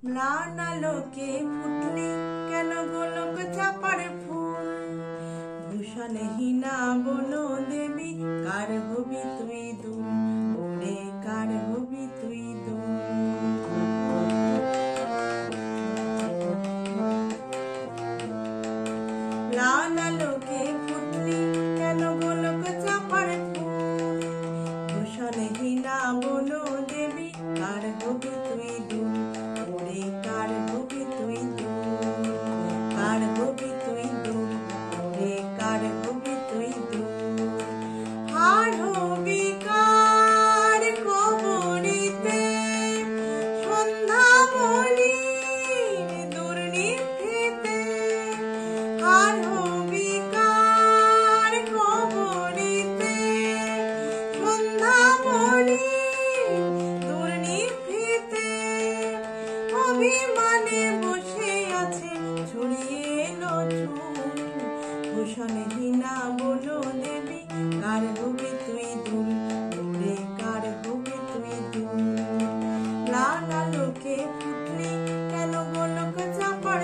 ম্লান আলোকে ফুটলি কেন গোলক চাপার ফুল, ভূষণহীনা বনো দেবী কার হবি তুই দুল, ওরে কার হবি তুই দুল। ম্লান আলোকে ফুটলি কেন গোলক চাপার ফুল, ভূষণহীনা বনো দেবী কার হবি তুই দুল, ওরে কার হবি তুই দুল, কার হবি তুই দুল, ওরে কার হবি তুই দুল। হার হবি কার কবরিতে সন্ধ্যা মলিন দুর্নিভৃতে, হার হবি কার কবরিতে সন্ধ্যা মলিন দুর্নিভৃতে। অভিমানে বসে আছে ছড়িয়ে এলো চুল, ভূষণহীনা বনো দেবী কার হবি তুই দুল, ওরে কার হবি তুই দুল। ম্লান আলোকে ফুটলি কেন গোলক চাপার